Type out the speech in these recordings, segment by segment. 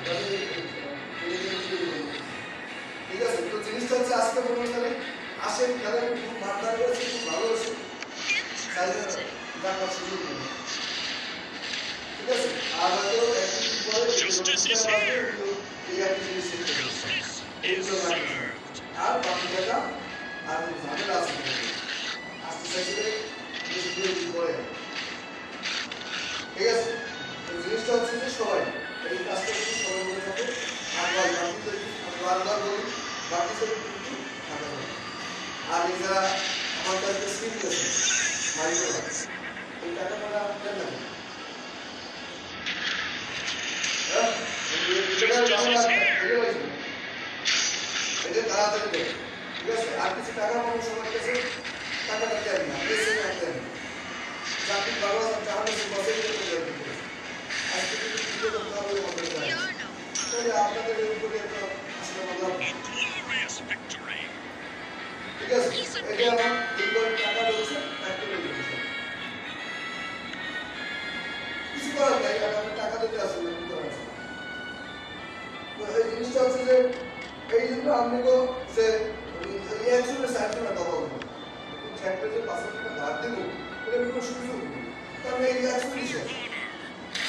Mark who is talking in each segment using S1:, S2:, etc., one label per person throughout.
S1: ঠিক আছে, তো জিনিসটা হচ্ছে আজকে মনে করেন আসেন খেলেন, খুব মারধর করেছে, খুব ভালো হয়েছে, দেখার সুযোগ নেই। ঠিক আছে, আর হয়তো একদিন পরে এই একই জিনিস আর বাকি টাকা আর ঝামেলা আছে আসতে চাইছে পরে। ঠিক আছে, জিনিসটা হচ্ছে যে সবাই এই কাজটা কিন্তু সবাই মনে থাকে। আর ভাই বাকি আমি বারবার বলি বাকি কিন্তু থাকা যাবে। আর এই যারা আমার কাছে স্কিম দিয়েছে মারি করে এই টাকাটা দেন না। এটা তাড়াতাড়ি দেয়। ঠিক আছে, আর কিছু টাকা মানুষ আমার কাছে টাকাটা দেন না, বেশি না দেন। চাকরি ভালো আছে তাহলে বসেই করতে যাবে। আজকে যদি দিতে করতে হবে আমাদের তাহলে আপনাদের উপরে একটা আসলে মজা। ঠিক আছে, এটা আমার এইবার টাকা রয়েছে একটা দিয়েছে কিছু করার নাই, কারণ আমি টাকা দিতে আসলে এই জিনিসটা হচ্ছে যে এই জন্য আপনি তো যে একজনের সাইডে কথা বলবো একটা যে 5 টাকা ধার দেবো এটা কোনো সুযোগ নেই, কারণ এই একশো কিসে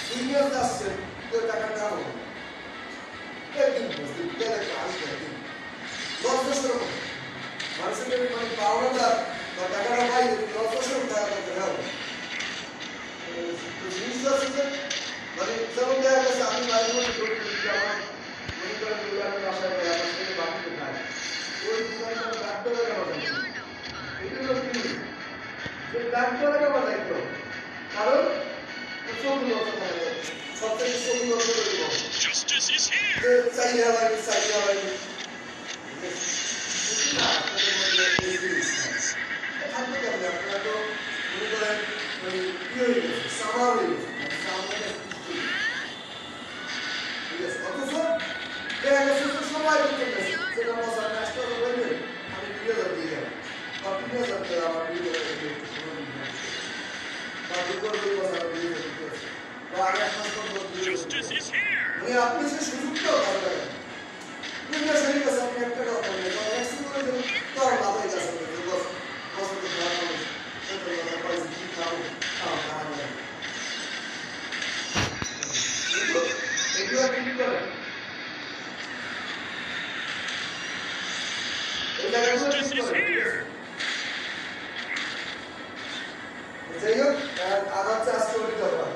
S1: সিনিয়র আসছে তো টাকা না হবো একদিন আসবে একদিন 10 রকম মানুষের মানে পাওনাটা বা টাকাটা পাই 10 টাকা করতে হবে। জিনিসটা হচ্ছে যে মানে যেমন দেখা গেছে আমি বাইরে আমার মনে করেন আমি বাসায় আমার থেকে বাকিতে খাই ওই দোকানটা ডাক্তারের কেন এটা হলো কি যে ডাক্তারের কেন দায়িত্ব, কারণ 14 বছর থাকে সবথেকে 14 বছর চাইয়া লাগে থাকতে পারবে আপনারা তো মনে করেন ওই কি হয়ে গেছে সামার হয়ে গেছে অথচ দেখা গেছে সবাই করতে গেছে সেটা মশা নাস্তা করবেন আমি 2000 দিয়ে যাবো বা 3000 আমার 2000 বা দুপুর 2 বছর 2000 বা আগে আপনার মানে আপনি সে সুযোগটা ভালো লাগে দুনিয়া শরীর আছে আপনি একটা কথা বলেন বা ম্যাক্সিমাম করে দেবেন তো আর লাভ হয়ে যাচ্ছে বছর খারাপ মানুষ পরিস্থিতি খাবো এগুলো আপনি কি করেন যাই হোক আর হচ্ছে আজকে ওটি দরকার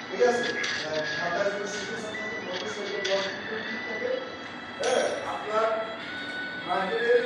S1: ঠিক আছে আপনার মার্কেটের